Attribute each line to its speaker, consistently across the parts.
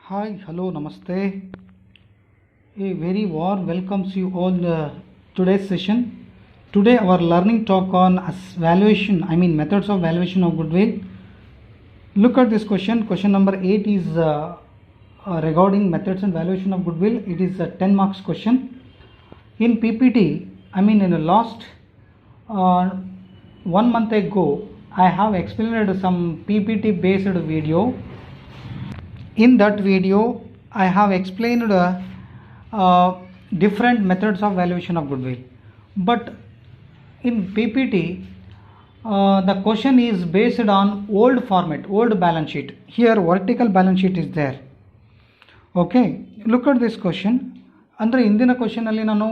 Speaker 1: Hi, hello, namaste. A very warm welcomes you all today's session. Today our learning talk on valuation, methods of valuation of goodwill. Look at this question. Question number 8 is regarding methods and valuation of goodwill. It is a 10 marks question. In PPT, in the last 1 month ago, I have explained some PPT based video. In that video, I have explained different methods of valuation of goodwill. But in PPT, the question is based on old format, old balance sheet. Here, vertical balance sheet is there. Okay, look at this question. ಅಂದರೆ ಇಂದಿನ ಕ್ವಶನಲ್ಲಿ ನಾನು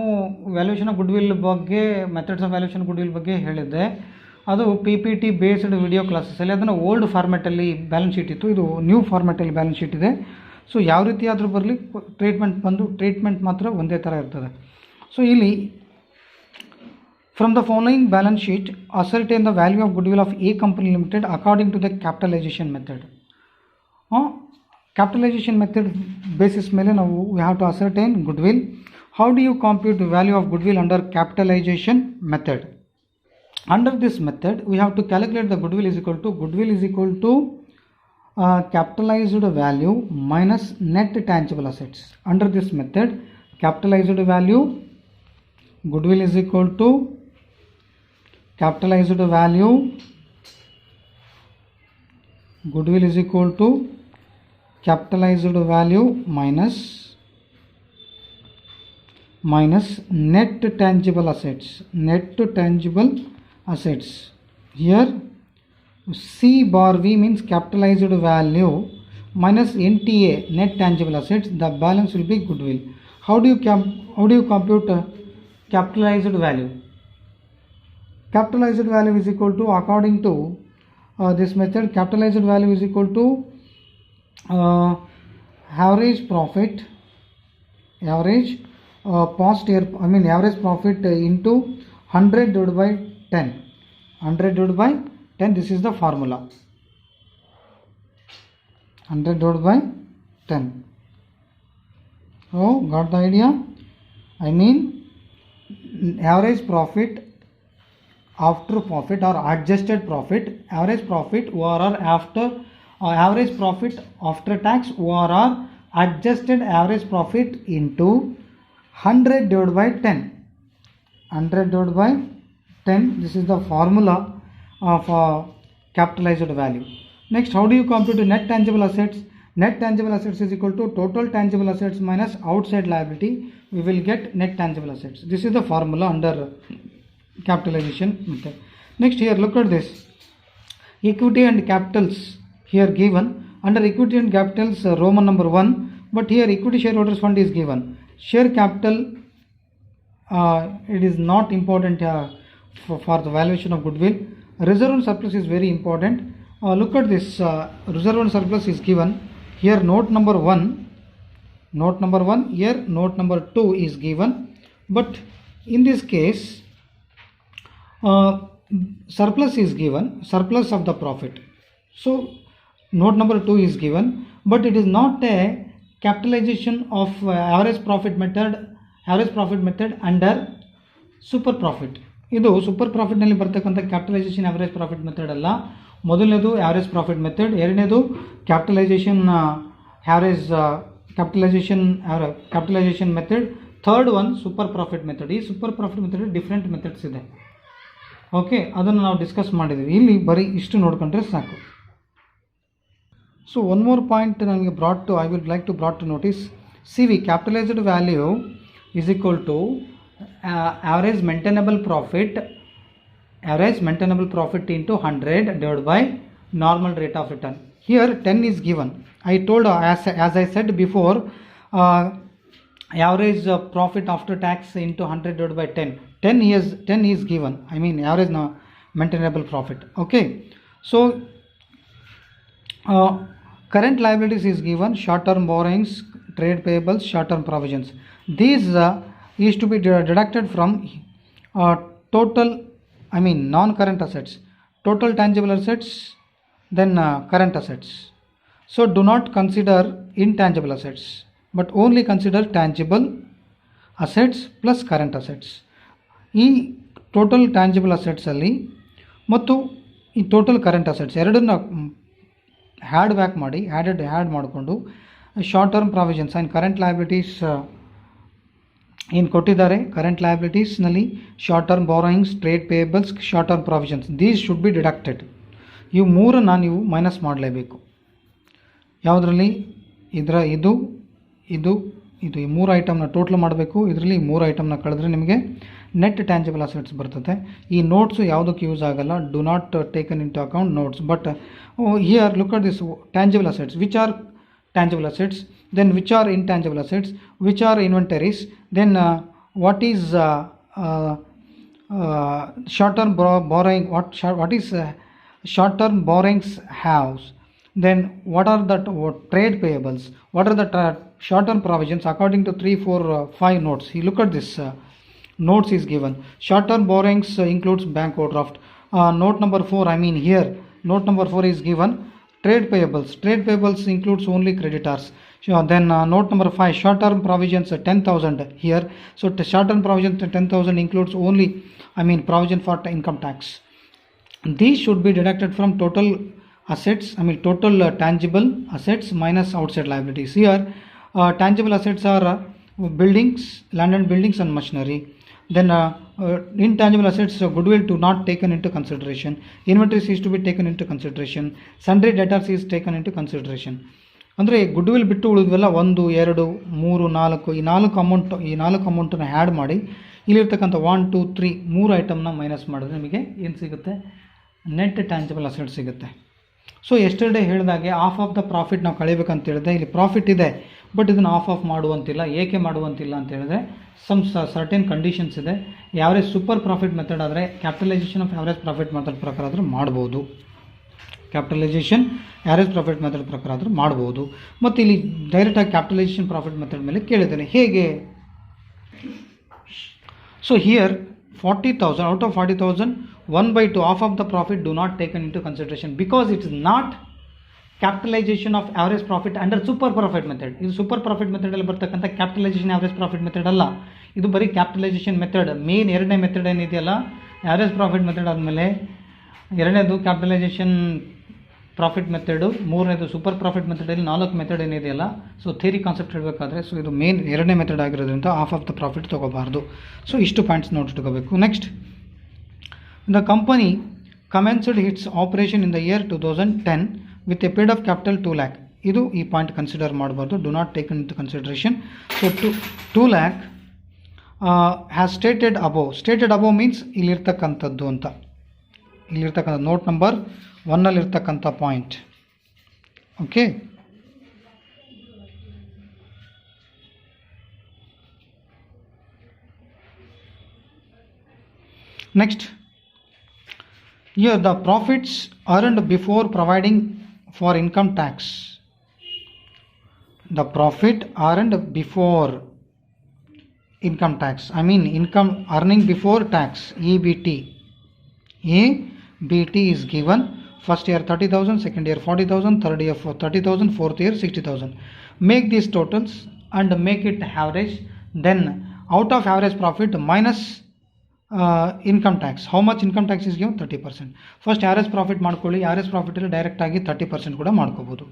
Speaker 1: valuation of goodwill ಬಗ್ಗೆ methods of valuation goodwill ಬಗ್ಗೆ ಹೇಳಿದ್ದೆ. ಅದು P P T based video ಕ್ಲಾಸಸ್ಸಲ್ಲಿ ಅದನ್ನು ಓಲ್ಡ್ ಫಾರ್ಮ್ಯಾಟಲ್ಲಿ ಬ್ಯಾಲೆನ್ಸ್ ಶೀಟ್ ಇತ್ತು, ಇದು ನ್ಯೂ ಫಾರ್ಮ್ಯಾಟಲ್ಲಿ ಬ್ಯಾಲೆನ್ಸ್ ಶೀಟ್ ಇದೆ. ಸೊ ಯಾವ ರೀತಿ ಆದರೂ ಬರಲಿ, ಟ್ರೀಟ್ಮೆಂಟ್ ಮಾತ್ರ ಒಂದೇ ಥರ ಇರ್ತದೆ. ಸೊ ಇಲ್ಲಿ from the following balance sheet ascertain the value of goodwill of a company limited according to the capitalisation method. Capitalization method basis ಮೇಲೆ ನಾವು we have to ascertain goodwill. How do you compute the value of goodwill under capitalization method? Under this method we have to calculate the goodwill is equal to capitalized value minus net tangible assets. Under this method, capitalized value goodwill is equal to capitalized value goodwill is equal to capitalized value minus net tangible assets. Here C bar V means capitalized value minus NTA, net tangible assets. The balance will be goodwill. How do you compute capitalized value? Capitalized value is equal to, according to this method, capitalized value is equal to average profit past year, average profit into 100 divided by 10. 100 divided by 10, this is the formula. 100 divided by 10. Oh, got the idea? Average profit after profit or adjusted profit, average profit ORR after average profit after tax ORR adjusted average profit into 100 divided by 10. 100 divided by 10, this is the formula of capitalized value. Next, how do you compute net tangible assets? Net tangible assets is equal to total tangible assets minus outside liability. We will get net tangible assets. This is the formula under capitalization method. Next, here look at this. Equity and capitals here given. Under equity and capitals, Roman number 1, but here equity shareholders fund is given. Share capital, it is not important for the valuation of goodwill. Reserve and surplus is very important. Look at this, reserve and surplus is given. Here note number 1, here note number 2 is given, but in this case surplus is given, surplus of the profit. So note number 2 is given, but it is not a capitalization of average profit method under super profit. ಇದು super ಪ್ರಾಫಿಟ್ನಲ್ಲಿ ಬರ್ತಕ್ಕಂಥ capitalisation average profit method ಅಲ್ಲ. ಮೊದಲನೇದು average profit method, ಎರಡನೇದು capitalisation method, third one super profit method. ಈ super profit method different methods ಇದೆ. Okay, ಅದನ್ನು ನಾವು ಡಿಸ್ಕಸ್ ಮಾಡಿದ್ದೀವಿ. ಇಲ್ಲಿ ಬರೀ ಇಷ್ಟು ನೋಡ್ಕೊಂಡ್ರೆ ಸಾಕು. So one more point I would like to brought to notice. CV, capitalized value is equal to average maintainable profit into 100 divided by normal rate of return. Here 10 is given. I told as I said before, average profit after tax into 100 divided by 10. 10 is given. Average maintainable profit. Okay, so current liabilities is given, short-term borrowings, trade payables, short-term provisions. These is to be deducted from total, non-current assets, total tangible assets, then current assets. So do not consider intangible assets, but only consider tangible assets plus current assets. ಈ total tangible ಅಸೆಟ್ಸಲ್ಲಿ ಮತ್ತು ಈ total current assets ಎರಡನ್ನ add back ಮಾಡಿ add ಮಾಡಿಕೊಂಡು short term provisions and current liabilities ಏನು ಕೊಟ್ಟಿದ್ದಾರೆ. Current ಲಯಬಿಲಿಟೀಸ್ನಲ್ಲಿ short term borrowings, trade payables, short term provisions, these should be deducted. ಇವು ಮೂರನ್ನು ನೀವು ಮೈನಸ್ ಮಾಡಲೇಬೇಕು. ಯಾವುದರಲ್ಲಿ? ಇದು ಈ ಮೂರು ಐಟಮ್ನ ಟೋಟಲ್ ಮಾಡಬೇಕು. ಇದರಲ್ಲಿ ಈ ಮೂರು ಐಟಮ್ನ ಕಳೆದ್ರೆ ನಿಮಗೆ ನೆಟ್ ಟ್ಯಾಂಜಿಬಲ್ ಅಸೆಟ್ಸ್ ಬರ್ತದೆ. ಈ ನೋಟ್ಸು ಯಾವುದಕ್ಕೆ ಯೂಸ್ ಆಗಲ್ಲ. Do not taken into account notes. But here look at this tangible assets, which are tangible assets, then which are intangible assets, which are inventories, then what is short term borrowing, what is short term borrowings have, then what are the trade payables, what are the short term provisions according to 3, 4, 5 notes. You look at this notes is given. Short term borrowings includes bank overdraft. Note number 4, I mean here note number 4 is given. Trade payables includes only creditors. Then note number 5, short term provisions 10,000 here. So short term provisions 10,000 includes only, provision for income tax. These should be deducted from total assets, total tangible assets minus outside liabilities. Here tangible assets are buildings, land and buildings and machinery. Then intangible assets, goodwill to not taken into consideration, inventories is to be taken into consideration, sundry debtors is taken into consideration. ಅಂದರೆ goodwill ಬಿಟ್ಟು ಉಳಿದ್ವೆಲ್ಲ 1, 2, 3, 4 ಈ ನಾಲ್ಕು ಅಮೌಂಟನ್ನು add ಮಾಡಿ ಇಲ್ಲಿರ್ತಕ್ಕಂಥ 1, 2, 3 ಮೂರು ಐಟಮ್ನ minus ಮಾಡಿದ್ರೆ ನಿಮಗೆ ಏನು ಸಿಗುತ್ತೆ? ನೆಟ್ ಟ್ಯಾಂಜಿಬಲ್ ಅಸೆಟ್ ಸಿಗುತ್ತೆ. ಸೊ ಎಸ್ಟರ್ಡೇ ಹೇಳಿದಾಗೆ ಆಫ್ ಆಫ್ ದ ಪ್ರಾಫಿಟ್ ನಾವು ಕಳಿಬೇಕಂತ ಹೇಳಿದ್ರೆ ಇಲ್ಲಿ ಪ್ರಾಫಿಟ್ ಇದೆ, ಬಟ್ ಇದನ್ನು ಆಫ್ ಮಾಡುವಂತಿಲ್ಲ. ಏಕೆ ಮಾಡುವಂತಿಲ್ಲ ಅಂತ ಹೇಳಿದ್ರೆ ಸರ್ಟೆನ್ ಕಂಡೀಷನ್ಸ್ ಇದೆ. ಯಾವರೇಜ್ ಸೂಪರ್ ಪ್ರಾಫಿಟ್ ಮೆಥಡ್ ಆದರೆ capitalisation of average profit method ಪ್ರಕಾರ ಆದರೂ ಮಾಡ್ಬೋದು. ಕ್ಯಾಪಿಟಲೈಸೇಷನ್ ಯಾವರೇಜ್ ಪ್ರಾಫಿಟ್ ಮೆಥಡ್ ಪ್ರಕಾರ ಆದರೂ ಮಾಡ್ಬೋದು. ಮತ್ತು ಇಲ್ಲಿ ಡೈರೆಕ್ಟಾಗಿ ಕ್ಯಾಪಿಟಲೈಸೇಷನ್ ಪ್ರಾಫಿಟ್ ಮೆಥಡ್ ಮೇಲೆ ಕೇಳಿದ್ದೇನೆ ಹೇಗೆ. So here 40,000 out of 40,000 1/2 half of the profit do not taken into consideration because it is not capitalization of average profit under super profit method. ಇದು ಸೂಪರ್ ಪ್ರಾಫಿಟ್ ಮೆಥಡ್ ಅಲ್ಲಿ ಬರ್ತಕ್ಕಂಥ capitalisation average profit method ಅಲ್ಲ. ಇದು ಬರೀ capitalisation method. Main ಎರಡನೇ method ಏನಿದೆಯಲ್ಲ average profit method ಆದಮೇಲೆ ಎರಡನೇದು ಕ್ಯಾಪಿಟಲೈಸೇಷನ್ ಪ್ರಾಫಿಟ್ ಮೆಥಡು, ಮೂರನೇದು ಸೂಪರ್ ಪ್ರಾಫಿಟ್ ಮೆಥಡಲ್ಲಿ 4 ಮೆಥಡ್ ಏನಿದೆಯಲ್ಲ. ಸೊ ಥಿಯರಿ ಕಾನ್ಸೆಪ್ಟ್ ಹೇಳಬೇಕಾದ್ರೆ ಸೊ ಇದು ಮೇನ್ ಎರಡನೇ ಮೆಥಡ್ ಆಗಿರೋದ್ರಿಂದ ಹಾಫ್ ಆಫ್ ದ ಪ್ರಾಫಿಟ್ ತೊಗೋಬಾರ್ದು. ಸೊ ಇಷ್ಟು ಪಾಯಿಂಟ್ಸ್ ನೋಡಿಟ್ಕೋಬೇಕು. Next, the company commenced its operation in the year 2010 with a paid of capital 2 lakh. ಇದು ಈ ಪಾಯಿಂಟ್ ಕನ್ಸಿಡರ್ ಮಾಡಬಾರ್ದು. Do not taken into consideration. So 2 lakh has stated above means ಇಲ್ಲಿರ್ತಕ್ಕಂಥದ್ದು ಅಂತ. ಇಲ್ಲಿರ್ತಕ್ಕಂಥ note number 1ನಲ್ಲಿರ್ತಕ್ಕಂಥ point. Okay, next, here the profits earned before providing for income tax. The profit earned before income tax, income earning before tax, EBT is given. First year 30,000, second year 40,000, third year 30,000, fourth year 60,000. Make these totals and make it average. Then out of average profit minus income tax. How much income tax is given? 30%. First average profit ಮಾಡ್ಕೊಳ್ಳಿ. Average ಪ್ರಾಫಿಟಲ್ಲಿ ಡೈರೆಕ್ಟಾಗಿ 30% ಕೂಡ ಮಾಡ್ಕೋಬೋದು.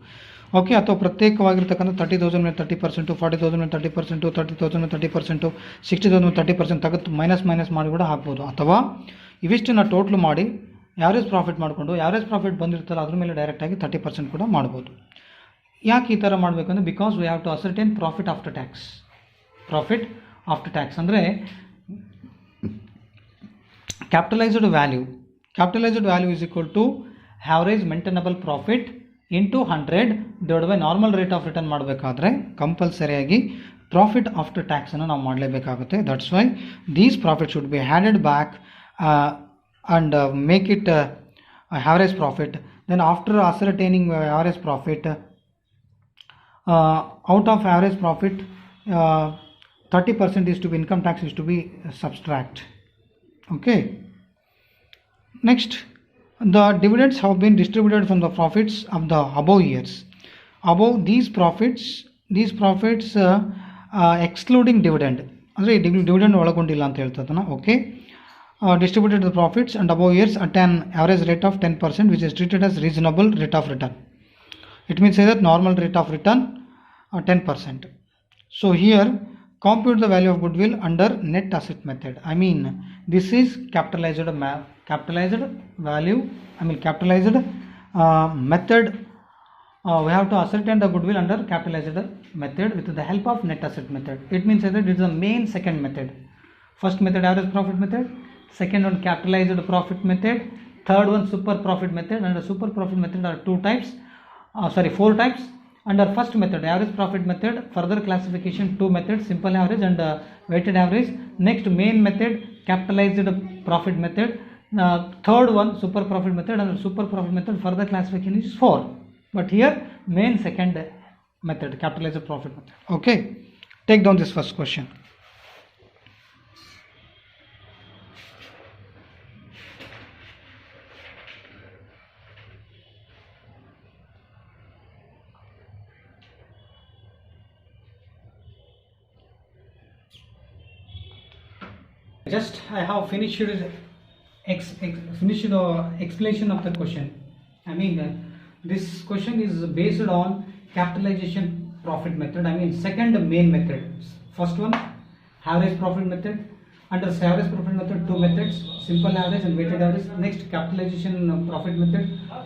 Speaker 1: Okay, ಅಥವಾ ಪ್ರತ್ಯೇಕವಾಗಿರ್ತಕ್ಕಂಥ 30,000 ಮೇಲೆ 30%, 40,000 ಮೇಲೆ 30%, 30,000 ಮೇಲೆ 30%, 60,000 ಮೇಲೆ 30% ತೆಗೆದು ಮೈನಸ್ ಮಾಡಿ ಕೂಡ ಹಾಕ್ಬೋದು. ಅಥವಾ ಇವಿಷ್ಟನ್ನು ಟೋಟ್ಲು ಮಾಡಿ ಆವರೇಜ್ ಪ್ರಾಫಿಟ್ ಮಾಡಿಕೊಂಡು ಆವರೇಜ್ ಪ್ರಾಫಿಟ್ ಬಂದಿರ್ತಲ್ಲ ಅದ್ರ ಮೇಲೆ ಡೈರೆಕ್ಟಾಗಿ 30% ಕೂಡ ಮಾಡ್ಬೋದು. ಯಾಕೆ ಈ ಥರ ಮಾಡಬೇಕಂದ್ರೆ because we have to ascertain profit after tax. ಅಂದರೆ capitalized value is equal to average maintainable profit into 100 divided by normal rate of return ಮಾಡಬೇಕಾದ್ರೆ ಕಂಪಲ್ಸರಿಯಾಗಿ ಪ್ರಾಫಿಟ್ ಆಫ್ಟರ್ ಟ್ಯಾಕ್ಸ್ ಅನ್ನು ನಾವು ಮಾಡಲೇಬೇಕಾಗುತ್ತೆ. That's why these profit should be added back and make it average profit. Then after ascertaining average profit, out of average profit 30% is to be income tax is to be subtract. Okay, next, the dividends have been distributed from the profits of the above years. above these profits excluding dividend ಅಂದರೆ dividend ಒಳಗೊಂಡಿಲ್ಲ ಅಂತ ಹೇಳ್ತದನ್ನ. Okay, distributed the profits and above years at an average rate of 10%, which is treated as reasonable rate of return. It means say that normal rate of return 10%. So here compute the value of goodwill under net asset method. I mean this is capitalized method. We have to ascertain the goodwill under capitalized method with the help of net asset method. It means that it is the main second method. First method average profit method, second one capitalized profit method, third one super profit method. Under super profit method are four types. Under first method average profit method, further classification 2 methods, simple average and weighted average. Next main method capitalized profit method. Third one super profit method. Under super profit method further classification is 4, but here main second method capitalized profit method. Okay, take down this first question. Just I have finished explanation of the question. I mean this question is based on capitalization profit method. I mean second main method. First one average profit method. Under average profit method 2 methods, simple average and weighted average. Next capitalization profit method.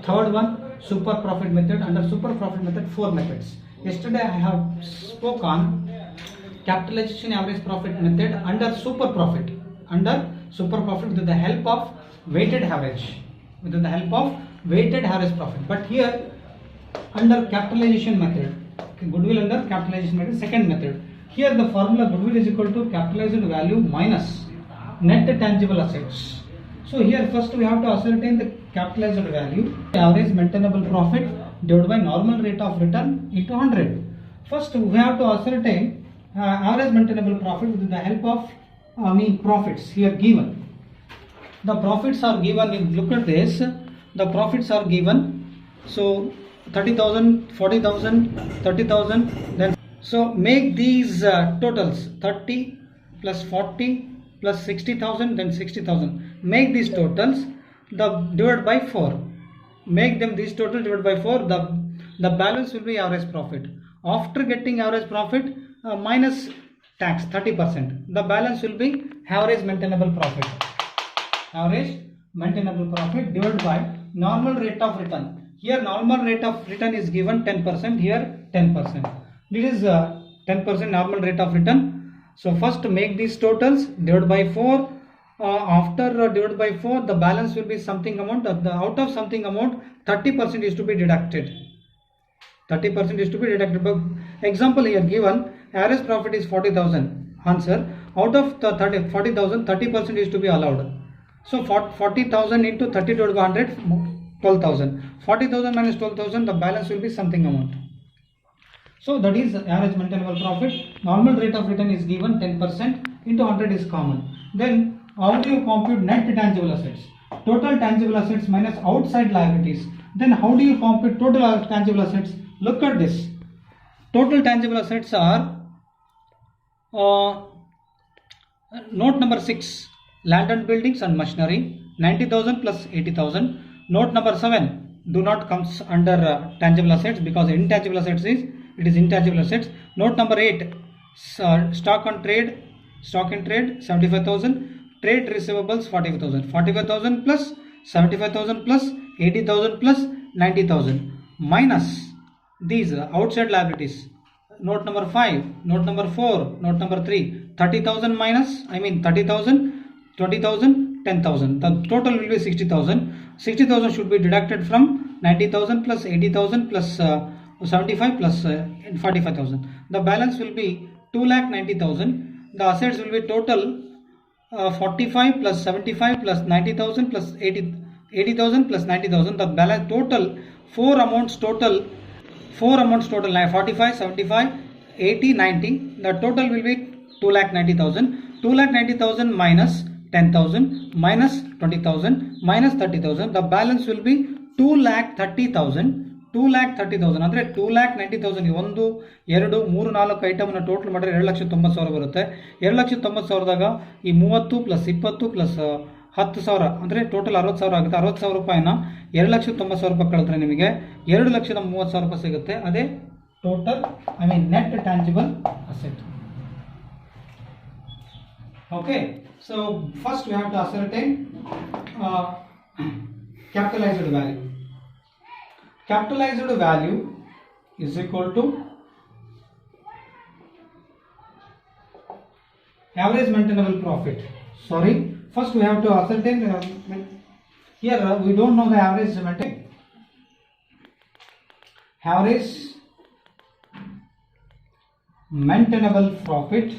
Speaker 1: Third one super profit method. Under super profit method 4 methods. Yesterday I have spoke on capitalization average profit method under super profit with the help of weighted average profit. But here under capitalization method, goodwill under capitalization method, second method, here the formula goodwill is equal to capitalized value minus net tangible assets. So here first we have to ascertain the capitalized value, average maintainable profit divided by normal rate of return into 100. First we have to ascertain average maintainable profit with the help of profits here given. The profits are given. If you look at this, the profits are given. So 30,000, 40,000, 30,000. Then so make these totals 30 plus 40 plus 60,000, then 60,000. Make these totals divided by 4. Make them these total divided by 4. The balance will be average profit. After getting average profit minus tax 30%, the balance will be average maintainable profit. Average maintainable profit divided by normal rate of return. Here normal rate of return is given 10%, here 10%. This is 10% normal rate of return. So first make these totals divided by 4. After divided by 4, the balance will be something amount. Out of something amount 30% is to be deducted. 30% is to be deducted. But example here given, average profit is 40,000. Answer, out of the 40,000, 30% is to be allowed. So 40,000 into 30 divided by 100, 12,000. 40,000 minus 12,000, the balance will be something amount. So that is average maintainable profit. Normal rate of return is given 10%, into 100 is common. Then how do you compute net tangible assets? Total tangible assets minus outside liabilities. Then how do you compute total tangible assets? Look at this. Total tangible assets are note number 6, land and buildings and machinery, 90,000 plus 80,000. Note number 7 do not comes under tangible assets because intangible assets is intangible assets. Note number 8, stock in trade 75,000, trade receivables 45,000. 45,000 plus 75,000 plus 80,000 plus 90,000 minus these outside liabilities. Note number 5, note number 4, note number 3, 30,000 minus 30,000, 20,000, 10,000. The total will be 60,000. 60,000 should be deducted from 90,000 plus 80,000 plus 75 plus 45,000. The balance will be 2,90,000. The assets will be total 45 plus 75 plus 90,000 plus 80,000 plus 90,000. The balance total 4 amounts total 45, 75, 80, 90. The total will be 2,90,000. 2,90,000 minus 10,000 minus 20,000 minus 30,000. The balance will be 2,30,000 2,30,000 ಅಂದರೆ 2,90,000. 1 2 3 4 ಐಟಮ್ನ total ಮಾಡಿದ್ರೆ 2,90,000 ಬರುತ್ತೆ. 2,90,000ದಾಗ ಈ 30 plus 20 plus 10,000 ಅಂದರೆ total 60,000 ಆಗುತ್ತೆ. 60,000 ರೂಪಾಯಿನ 2,90,000 ರೂಪಾಯಿ ಕಳೆದ್ರೆ ನಿಮಗೆ 2,30,000 ರೂಪಾಯಿ ಸಿಗುತ್ತೆ. ಅದೇ total net tangible asset. Okay, so first we have to ascertain capitalized value. Capitalized value is equal to average maintainable profit. Sorry, first we have to ascertain here we don't know the average maintainable profit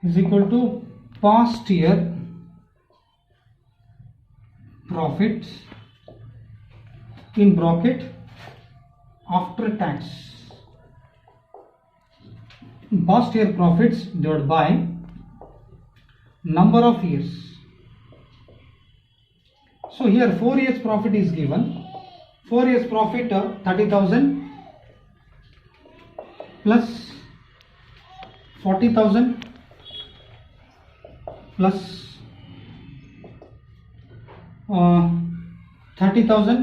Speaker 1: is equal to past year profit in bracket after tax. Past year profits divided by number of years. So here 4 years profit is given. 4 years profit 30,000 plus 40,000 plus 30,000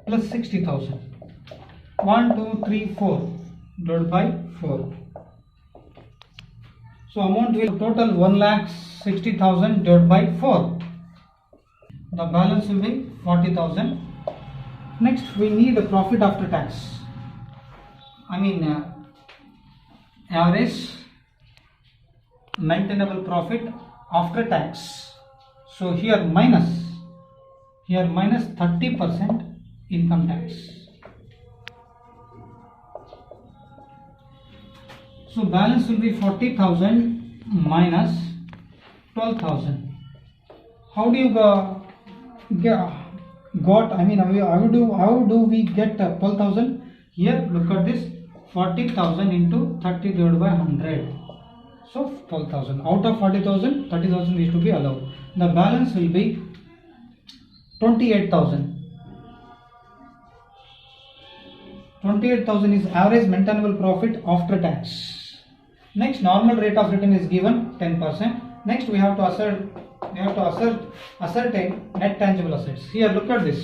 Speaker 1: plus 60,000. 1 2 3 4 divided by 4. So amount will total 1,60,000 divided by 4. The balance will be 40,000. Next we need a profit after tax. Average maintainable profit after tax. So here minus 30% income tax. So balance will be 40,000 minus 12,000. How do you how do we get 12,000? Here look at this, 40,000 into 30 divided by 100. So 12,000. Out of 40,000, 30,000 is to be allowed. The balance will be 28,000. 28,000 is average maintainable profit after tax. Next, normal rate of return is given 10%. Next, we have to ascertain net tangible assets. Here, look at this.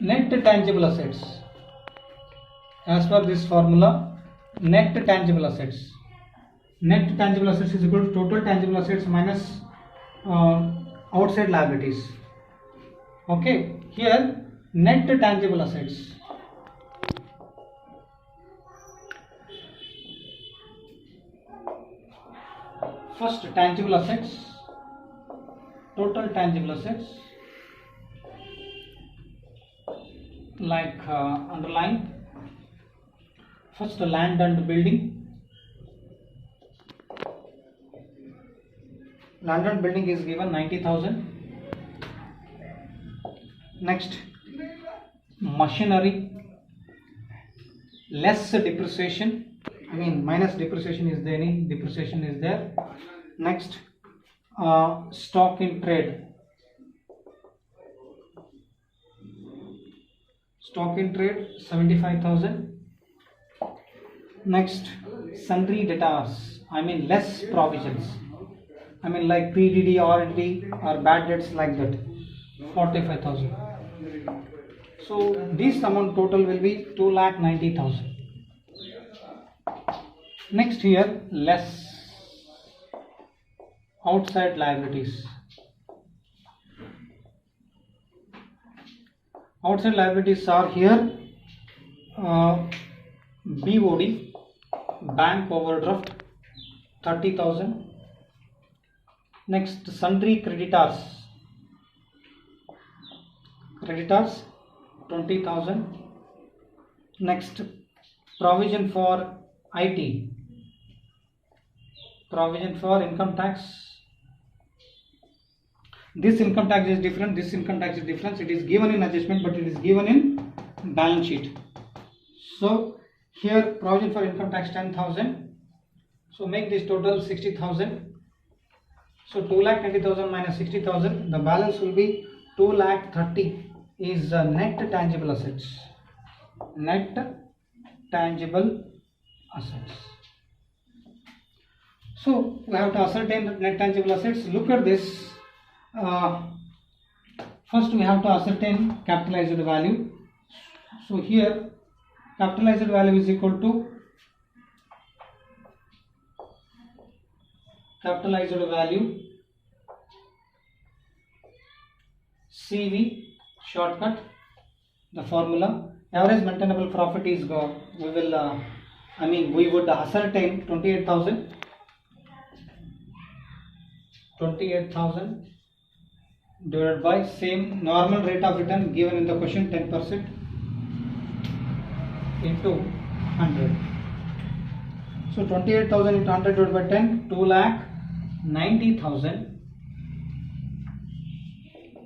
Speaker 1: Net tangible assets. As per this formula, net tangible assets. Net tangible assets is equal to total tangible assets minus outside liabilities. Okay, here net tangible assets. First, tangible assets, total tangible assets, like underline. First, land and building. Land and building is given 90,000. Next, machinery, less depreciation. Minus depreciation is there. Any depreciation is there. Next, stock in trade. Stock in trade 75,000. Next, sundry debtors. Less provisions. Like PDD, RD or bad debts like that. 45,000. So this amount total will be 2,90,000. Next, here less outside liabilities. Outside liabilities are here BOD, bank overdraft 30,000. Next, sundry creditors 20,000. Next, provision for IT, provision for income tax. This income tax is different, this income tax is different. It is given in adjustment, but it is given in balance sheet. So here provision for income tax 10,000. So make this total 60,000. So 2,20,000 minus 60,000, the balance will be 2,30,000 is net tangible assets. Net tangible assets. So we have to ascertain net tangible assets. Look at this. First we have to ascertain capitalized value. So here capitalized value is equal to capitalized value CV, shortcut, the formula. Average maintainable profit is we would ascertain 28,000 divided by same normal rate of return given in the question, 10% into 100. So 28,000 into 100 divided by 10, 2,90,000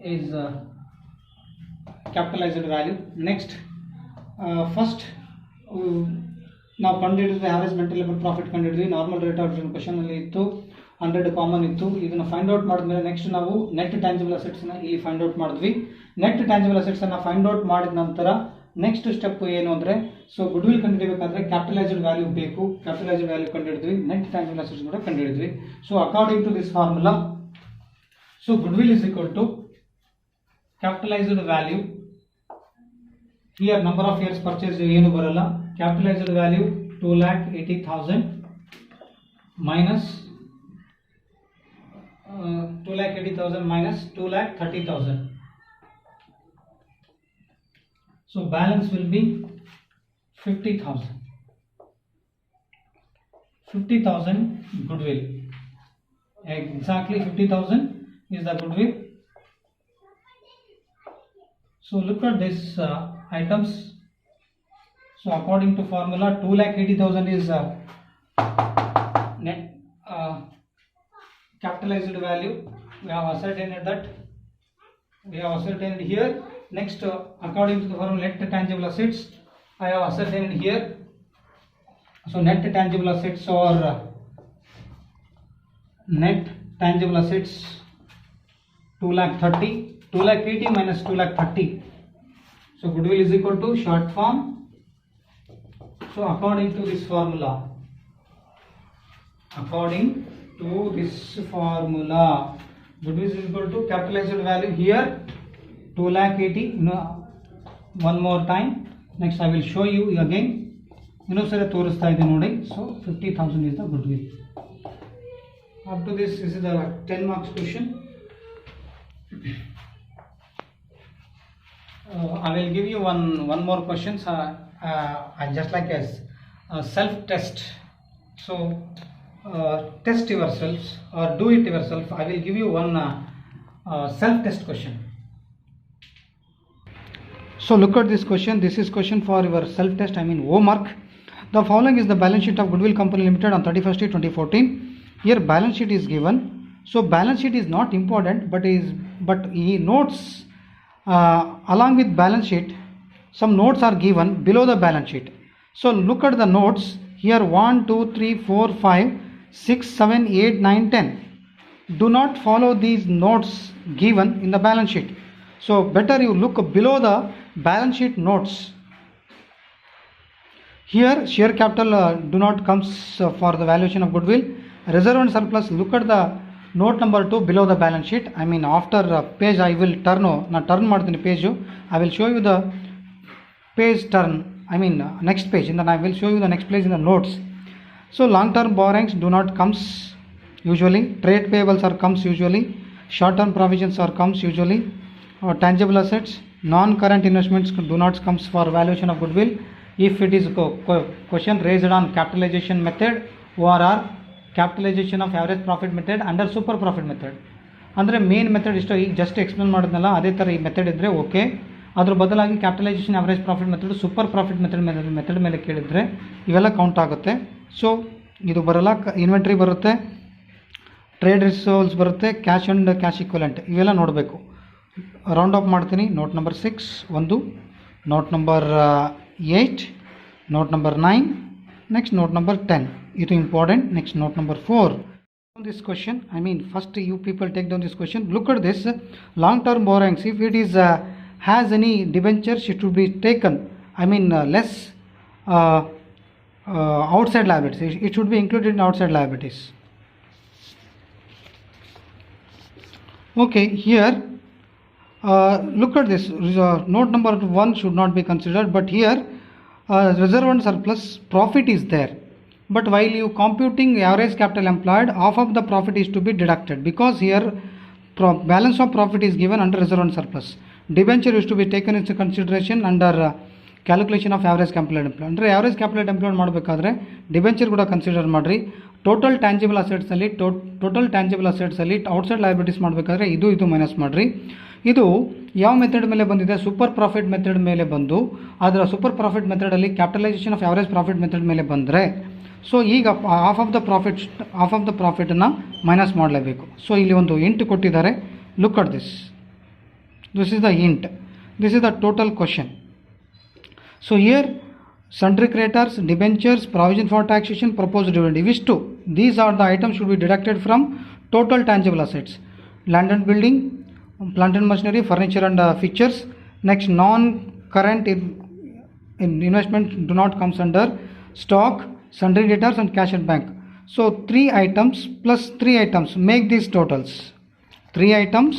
Speaker 1: is capitalized value. Next, first now consider the average maintainable profit consider normal rate of return question alli ittu 100 common ಇತ್ತು. ಇದನ್ನು find out ಮಾಡಿದ್ಮೇಲೆ next ನಾವು net tangible ಅಸೆಟ್ಸ್ನ ಇಲ್ಲಿ find out ಮಾಡಿದ್ವಿ. Net tangible ಅಸೆಟ್ಸನ್ನು find out ಮಾಡಿದ ನಂತರ ನೆಕ್ಸ್ಟ್ ಸ್ಟೆಪ್ ಏನು ಅಂದರೆ, ಸೊ ಗುಡ್ ವಿಲ್ ಕಂಡುಹಿಡಿಯಬೇಕಾದ್ರೆ ಕ್ಯಾಪಿಟಲೈಸ್ಡ್ ವ್ಯಾಲ್ಯೂ ಬೇಕು. ಕ್ಯಾಪಿಟಲೈಸ್ಡ್ ವ್ಯಾಲ್ಯೂ ಕಂಡುಹಿಡಿದ್ವಿ, ನೆಟ್ ಟ್ಯಾಂಜಿಬಲ್ ಅಸೆಟ್ಸ್ ಕೂಡ ಕಂಡುಹಿಡಿದ್ವಿ. So according to this formula, so goodwill is equal to capitalised value. Here number of years purchase ಏನು ಬರಲ್ಲ. Capitalised value 2,80,000 minus 2,80,000 minus 2,30,000. So balance will be 50,000. 50,000 goodwill. Exactly 50,000 is the goodwill. So look at this items. So according to formula, 2,80,000 is net capitalized value. We have ascertained that. We have ascertained here. Next, according to the formula, net tangible assets, I have ascertained here. So net tangible assets or net tangible assets 2,30,000, 2,80,000 minus 2,30,000. So goodwill is equal to short form. So according to this formula, goodwill is equal to capitalized value here 2,80,000. One more time. Next I will show you again. ಇನ್ನೊಂದ್ಸರಿ ತೋರಿಸ್ತಾ ಇದೆ ನೋಡಿ. So 50,000 is the goodwill. Up to this is the 10 marks question. I will give you one more questions. Just like as self test. So test yourselves or do it yourself. I will give you one self test question. So look at this question. This is question for your self test, I mean homework. The following is the balance sheet of Goodwill Company Limited on 31st 2014. Here balance sheet is given. So balance sheet is not important, but he notes along with balance sheet some notes are given below the balance sheet. So look at the notes here. 1 2 3 4 5 6 7 8 9 10. Do not follow these notes given in the balance sheet. So better you look below the balance sheet notes. Here share capital do not comes for the valuation of goodwill. Reserve and surplus, look at the note number 2 below the balance sheet. I mean after page I will turn ಮಾಡ್ತೀನಿ page. I will show you the page turn. I mean next page, and then I will show you the next page in the notes. So long term borrowings do not comes usually. Trade payables are comes usually. Short term provisions are comes usually. Tangible assets, non current investments do not comes for valuation of goodwill if it is question raised on capitalization method or capitalization of average profit method under super profit method. ಅಂದರೆ main method ಇಷ್ಟು ಈಗ just explain ಮಾಡಿದ್ನಲ್ಲ ಅದೇ ಥರ ಈ method ಇದ್ದರೆ okay. ಅದ್ರ ಬದಲಾಗಿ capitalisation average profit method, super profit method ಮೇಲೆ ಕೇಳಿದರೆ ಇವೆಲ್ಲ ಕೌಂಟ್ ಆಗುತ್ತೆ. ಸೊ ಇದು ಬರಲ್ಲ. ಇನ್ವೆಂಟ್ರಿ ಬರುತ್ತೆ, ಟ್ರೇಡ್ ರಿಸೀವಲ್ಸ್ ಬರುತ್ತೆ, ಕ್ಯಾಶ್ ಆ್ಯಂಡ್ ಕ್ಯಾಶ್ ಇಕ್ವಲೆಂಟ್ ಇವೆಲ್ಲ ನೋಡಬೇಕು. ರೌಂಡ್ ಆಫ್ ಮಾಡ್ತೀನಿ. ನೋಟ್ ನಂಬರ್ 6 ಒಂದು, note number 8, note number 9, next note number 10 ಇದು important. Next note number 4 This question, I mean, first you people take down this question. Look at this long-term borrowings. If it is has any debentures, it should be taken. I mean, less outside liabilities. It should be included in outside liabilities. Okay, here look at this. Note number 1 should not be considered, but here reserve and surplus profit is there. But while you computing average capital employed, half of the profit is to be deducted, because here balance of profit is given under reserve and surplus. Debenture is to be taken into consideration under calculation of average capital employed. Under average capital employed ಮಾಡಬೇಕಾದ್ರೆ debenture ಕೂಡ consider ಮಾಡಿರಿ. Total tangible ಅಸೆಟ್ಸಲ್ಲಿ outside liabilities ಮಾಡಬೇಕಾದ್ರೆ ಇದು minus ಮಾಡಿರಿ. ಇದು ಯಾವ method ಮೇಲೆ ಬಂದಿದೆ? ಸೂಪರ್ ಪ್ರಾಫಿಟ್ ಮೆಥಡ್ ಮೇಲೆ ಬಂದು, ಅದರ ಸೂಪರ್ ಪ್ರಾಫಿಟ್ ಮೆಥಡಲ್ಲಿ capitalisation of average profit method ಮೇಲೆ ಬಂದರೆ, ಸೊ ಈಗ ಹಾಫ್ ಆಫ್ ದ ಪ್ರಾಫಿಟನ್ನು ಮೈನಸ್ ಮಾಡಲೇಬೇಕು. ಸೊ ಇಲ್ಲಿ ಒಂದು ಇಂಟ್ ಕೊಟ್ಟಿದ್ದಾರೆ. Look at this is the hint. This is the total question. So here sundry creditors, debentures, provision for taxation, proposed dividend. Ivistu, these are the items should be deducted from total tangible assets. Land and building, plant and machinery, furniture and fixtures. Next, non-current investment do not comes under stock, sundry debtors and cash at bank. So 3 items plus 3 items make these totals. 3 items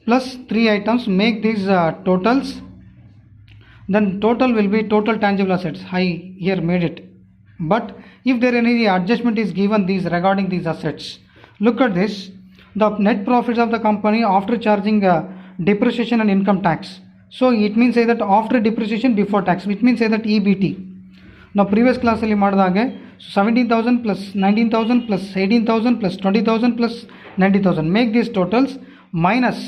Speaker 1: plus 3 items make these totals. Then total will be total tangible assets. I here made it. But if there any adjustment is given these regarding these assets, look at this. The net profits of the company after charging depreciation and income tax. So it means say that after depreciation before tax, which means say that EBT. Now previous class ಅಲ್ಲಿ ಮಾಡಿದಾಗೆ 17,000 plus 19,000 plus 18,000 plus 20,000 plus 90,000. Make these totals minus.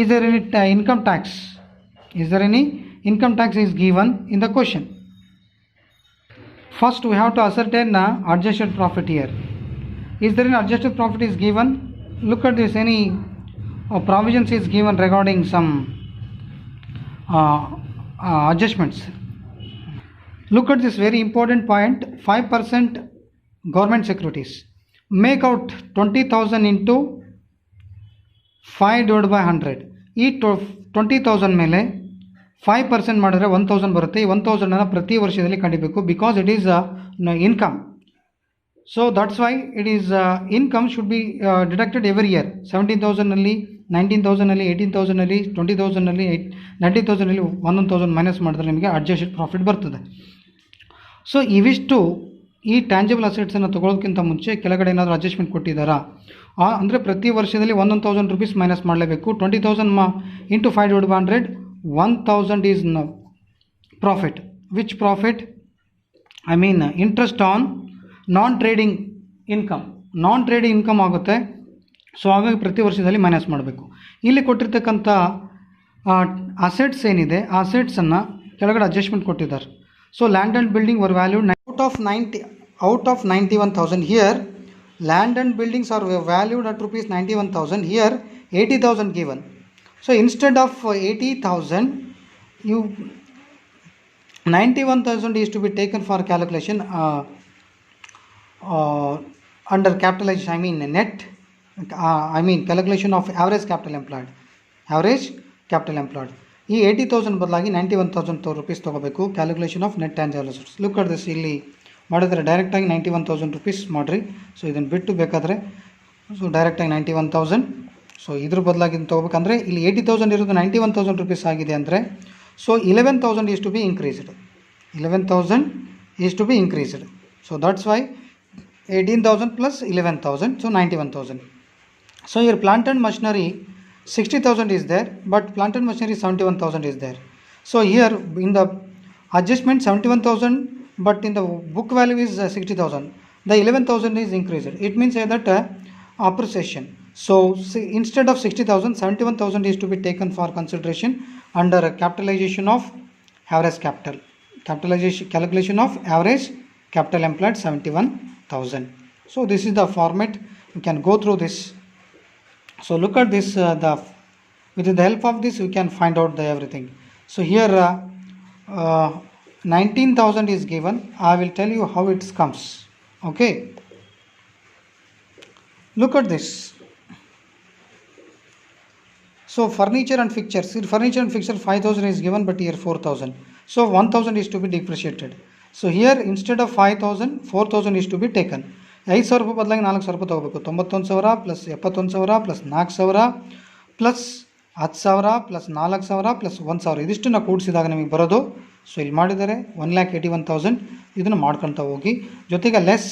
Speaker 1: Is there any income tax? Is there any income tax is given in the question? First we have to ascertain adjusted profit here. Is there an adjusted profit is given? Look at this. Any provisions is given regarding some adjustments. Look at this very important point. 5% government securities. Make out 20,000 into 5 divided by 100. ಈ 20,000 ಮೇಲೆ 5% ಮಾಡಿದ್ರೆ 1,000 ಬರುತ್ತೆ. ಈ 1,000 ಪ್ರತಿ ವರ್ಷದಲ್ಲಿ ಕಂಡಿಬೇಕು, because it is income. So that's why it is income should be deducted every year. 17,000ನಲ್ಲಿ 19,000ನಲ್ಲಿ 18,000ನಲ್ಲಿ 20,000ನಲ್ಲಿ 90,000ನಲ್ಲಿ 1,000 ಮೈನಸ್ ಮಾಡಿದ್ರೆ ನಿಮಗೆ ಅಡ್ಜಸ್ಟೆಡ್ ಪ್ರಾಫಿಟ್ ಬರ್ತದೆ. ಸೊ ಇವಿಷ್ಟು ಈ ಟ್ಯಾಂಜಿಬಲ್ ಅಸೆಟ್ಸನ್ನು ತೊಗೊಳೋದಕ್ಕಿಂತ ಮುಂಚೆ ಕೆಳಗಡೆ ಏನಾದರೂ ಅಡ್ಜಸ್ಟ್ಮೆಂಟ್ ಕೊಟ್ಟಿದ್ದಾರಾ ಅಂದರೆ ಪ್ರತಿ ವರ್ಷದಲ್ಲಿ 1,000 ರೂಪೀಸ್ ಮೈನಸ್ ಮಾಡಲೇಬೇಕು. 20,000 into 5 divided by 100, 1,000 is profit. Which profit? I mean interest on non-trading income. Non-trading income ಆಗುತ್ತೆ. ಸೊ ಹಾಗಾಗಿ ಪ್ರತಿ ವರ್ಷದಲ್ಲಿ ಮೈನಸ್ ಮಾಡಬೇಕು. ಇಲ್ಲಿ ಕೊಟ್ಟಿರ್ತಕ್ಕಂಥ ಅಸೆಟ್ಸ್ ಏನಿದೆ ಆ ಅಸೆಟ್ಸನ್ನು ಕೆಳಗಡೆ ಅಡ್ಜಸ್ಟ್ಮೆಂಟ್ ಕೊಟ್ಟಿದ್ದಾರೆ. So land and building var valued out of 91,000. Here land and buildings are valued at rupees 91,000. Here 80,000 given. So instead of 80,000, 91,000 is to be taken for calculation under capitalization. I mean net. Calculation of average capital employed. Average capital employed. ಈ 80,000 ಬದಲಾಗಿ 91,000 rupees ತೊಗೋಬೇಕು. Calculation of net tangible assets. Look at this. ಇಲ್ಲಿ ಮಾಡಿದ್ರೆ ಡೈರೆಕ್ಟಾಗಿ 91,000 rupees ಮಾಡಿರಿ. So ಇದನ್ನು ಬಿಟ್ಟು ಬೇಕಾದರೆ ಸೊ ಡೈರೆಕ್ಟಾಗಿ 91,000. ಸೊ ಇದ್ರ ಬದಲಾಗಿ ತೊಗೋಬೇಕಂದ್ರೆ ಇಲ್ಲಿ 80,000 ಇರೋದು 91,000 ರೂಪೀಸ್ ಆಗಿದೆ ಅಂದರೆ so 11,000 is to be increased. 11,000 is to be increased. So that's why 18,000 plus 11,000, so 91,000. So here plant and machinery 60,000 is there, but plant and machinery 71,000 is there. So here in the adjustment 71,000, but in the book value is 60,000. The 11,000 is increased. It means that appreciation. So instead of 60,000, 71,000 is to be taken for consideration under capitalization of average capital. Calculation of average capital employed 71,000. So this is the format. You can go through this. So look at this. With the help of this, we can find out everything. So here 19,000 is given. I will tell you how it comes. Okay. Look at this. So furniture and fixtures. In furniture and fixture 5,000 is given, but here 4,000. So 1,000 is to be depreciated. So here instead of 5,000, 4,000 is to be taken. 5,000 ರೂಪಾಯಿ ಬದಲಾಗಿ 4,000 ರೂಪಾಯಿ ತಗೋಬೇಕು. 91,000 plus 71,000 plus 4,000 plus 10,000 plus 4,000 plus 1,000 ಇದಿಷ್ಟನ್ನು ಕೂಡಿಸಿದಾಗ ನಮಗೆ ಬರೋದು. So ಇಲ್ಲಿ ಮಾಡಿದರೆ 1,81,000. ಇದನ್ನು ಮಾಡ್ಕೊಳ್ತಾ ಹೋಗಿ. ಜೊತೆಗೆ ಲೆಸ್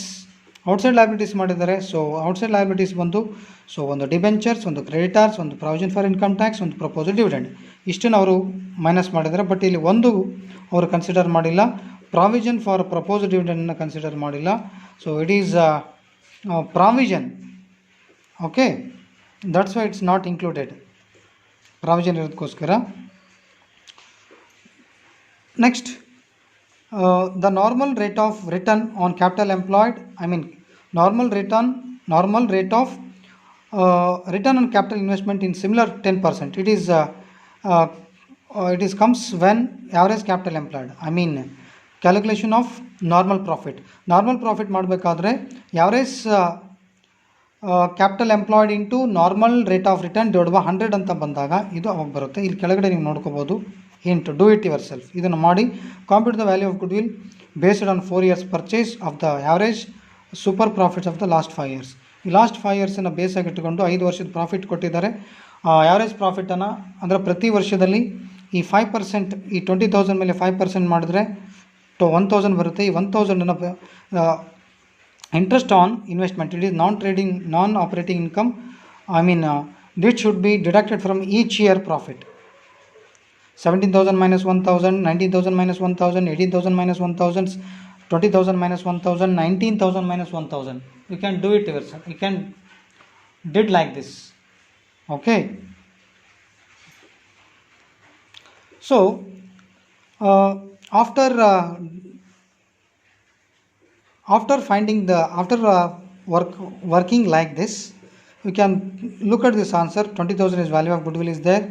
Speaker 1: ಔಟ್ಸೈಡ್ ಲಯಬಿಲಿಟೀಸ್ ಮಾಡಿದ್ದಾರೆ. ಸೊ ಔಟ್ಸೈಡ್ ಲಯಬಿಲಿಟೀಸ್ ಬಂದು ಸೊ ಒಂದು ಡಿಬೆಂಚರ್ಸ್, ಒಂದು ಕ್ರೆಡಿಟಾರ್ಸ್, ಒಂದು ಪ್ರಾವಿಷನ್ ಫಾರ್ ಇನ್ಕಮ್ ಟ್ಯಾಕ್ಸ್, ಒಂದು ಪ್ರಪೋಸಲ್ ಡಿವಿಡೆಂಡ್, ಇಷ್ಟನ್ನು ಅವರು ಮೈನಸ್ ಮಾಡಿದ್ದಾರೆ. ಬಟ್ ಇಲ್ಲಿ ಒಂದು ಅವರು ಕನ್ಸಿಡರ್ ಮಾಡಿಲ್ಲ, ಪ್ರಾವಿಷನ್ ಫಾರ್ ಪ್ರಪೋಸಲ್ ಡಿವಿಡೆಂಡನ್ನು ಕನ್ಸಿಡರ್ ಮಾಡಿಲ್ಲ. So it is provision. Okay, that's why it's not included. Provision ಇರೋದಕ್ಕೋಸ್ಕರ. Next, the normal rate of return on capital employed, normal rate of return on capital investment in similar 10%. It is comes when average capital employed, calculation of normal profit ಮಾಡಬೇಕಾದ್ರೆ average capital employed into normal rate of return divided by 100 ಅಂತ ಬಂದಾಗ ಇದು ಅವಾಗ ಬರುತ್ತೆ. ಇಲ್ಲಿ ಕೆಳಗಡೆ ನೀವು ನೋಡ್ಕೋಬೋದು. Hint, do it yourself. ಇದನ್ನು ಮಾಡಿ compute the value of goodwill based on 4 years purchase of the average super profits of the last 5 years. ಈ ಲಾಸ್ಟ್ 5 ಇಯರ್ಸನ್ನು ಬೇಸಾಗಿ ಇಟ್ಟುಕೊಂಡು 5 ವರ್ಷದ ಪ್ರಾಫಿಟ್ ಕೊಟ್ಟಿದ್ದಾರೆ. ಆ್ಯಾವ್ರೇಜ್ ಪ್ರಾಫಿಟನ್ನು ಅಂದರೆ ಪ್ರತಿ ವರ್ಷದಲ್ಲಿ ಈ 5%, ಈ 20,000 ಮೇಲೆ 5% ಮಾಡಿದ್ರೆ 1,000 ಬರುತ್ತೆ. ಈ 1,000 interest on investment, it is non operating income. This should be deducted from each year profit. 17,000 minus 1,000, 19,000 minus 1,000, 18,000 minus 1,000, 20,000 minus 1,000, 19,000 minus 1,000. You can do it yourself. You can did like this. Okay. So after finding working like this, you can look at this answer. 20,000 is value of goodwill is there.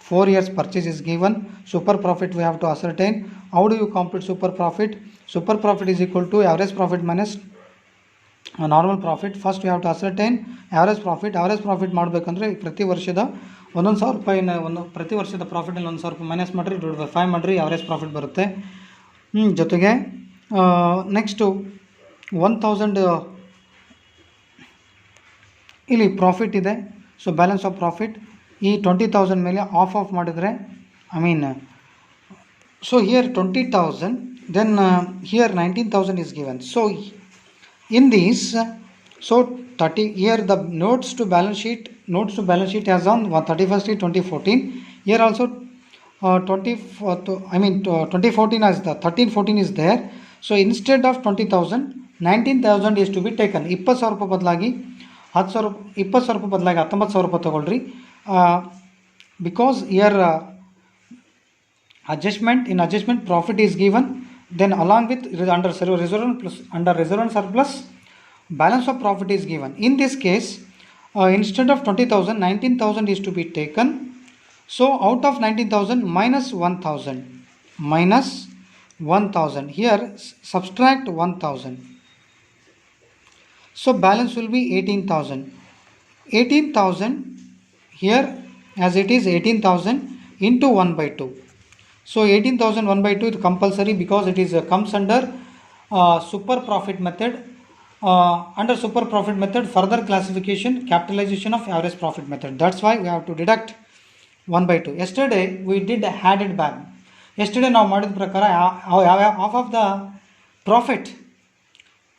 Speaker 1: 4 years purchase is given. Super profit we have to ascertain. How do you compute super profit? Super profit is equal to average profit minus normal profit. First we have to ascertain average profit. Average profit ಮಾಡಬೇಕಂದ್ರೆ ಪ್ರತಿ ವರ್ಷದ 1,000 ರೂಪಾಯಿನ ಪ್ರತಿ ವರ್ಷದ ಪ್ರಾಫಿಟಲ್ಲಿ 1,000 ರೂಪಾಯಿ minus ಮಾಡಿರಿ, divide by 5 ಮಾಡಿರಿ, average profit ಬರುತ್ತೆ. ಜೊತೆಗೆ ನೆಕ್ಸ್ಟು 1,000 ಇಲ್ಲಿ ಪ್ರಾಫಿಟ್ ಇದೆ. ಸೊ ಬ್ಯಾಲೆನ್ಸ್ ಆಫ್ ಪ್ರಾಫಿಟ್ ಈ 20,000 ಮೇಲೆ ಆಫ್ ಮಾಡಿದರೆ so here 20,000, then here 19,000 is given. So in this, so 30 here the notes to balance sheet as on 31/2014. Here also 2014 as the 1314 is there. So instead of 20,000, 19,000 is to be taken. 20,000 ರೂಪಾಯಿ ಬದಲಾಗಿ 20,000 ರೂಪಾಯಿ ಬದಲಾಗಿ 19,000 ರೂಪಾಯಿ ತಗೊಳ್ರಿ. Because here adjustment profit is given, then along with under reserve and surplus balance of profit is given. In this case, instead of 20,000, 19,000 is to be taken. So out of 19,000 minus 1,000 here subtract 1,000. So balance will be 18,000 here, as it is 18,000 into 1/2. So 18,000 1/2 is compulsory because it is comes under super profit method. Under super profit method, further classification, capitalization of average profit method. That's why we have to deduct 1/2. Yesterday we did added back. Yesterday ನಾವು ಮಾಡಿದ ಪ್ರಕಾರ half of the profit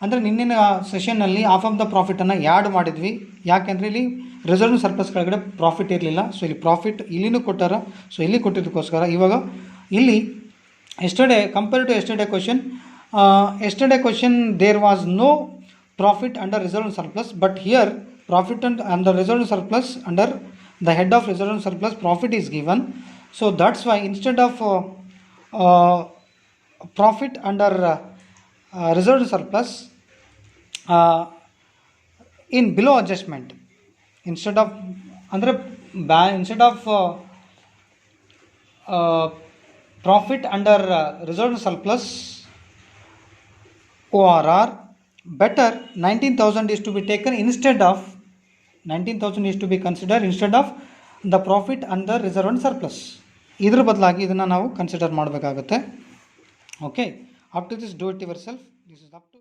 Speaker 1: ಅಂದರೆ ನಿನ್ನಿನ ಸೆಷನ್ನಲ್ಲಿ half of the ಪ್ರಾಫಿಟನ್ನು add ಮಾಡಿದ್ವಿ. ಯಾಕೆಂದರೆ ಇಲ್ಲಿ ರಿಸರ್ವ್ ಸರ್ಪ್ಲಸ್ ಕೆಳಗಡೆ ಪ್ರಾಫಿಟ್ ಇರಲಿಲ್ಲ. ಸೊ ಇಲ್ಲಿ ಪ್ರಾಫಿಟ್ ಇಲ್ಲಿನೂ ಕೊಟ್ಟಾರ. ಸೊ ಇಲ್ಲಿ ಕೊಟ್ಟಿದ್ದಕ್ಕೋಸ್ಕರ ಇವಾಗ ಇಲ್ಲಿ yesterday compare to yesterday question there was no profit under reserve surplus, but here profit under reserve surplus under the head of reserve surplus profit is given. So that's why instead of profit under reserved surplus in below adjustment, instead of profit under reserved surplus ORR, better 19,000 is to be taken instead of 19,000 is to be considered instead of the profit and the reserve and surplus. ಇದ್ರ ಬದಲಾಗಿ ಇದನ್ನು ನಾವು consider ಮಾಡಬೇಕಾಗುತ್ತೆ. Okay, up to this do it yourself. This is up to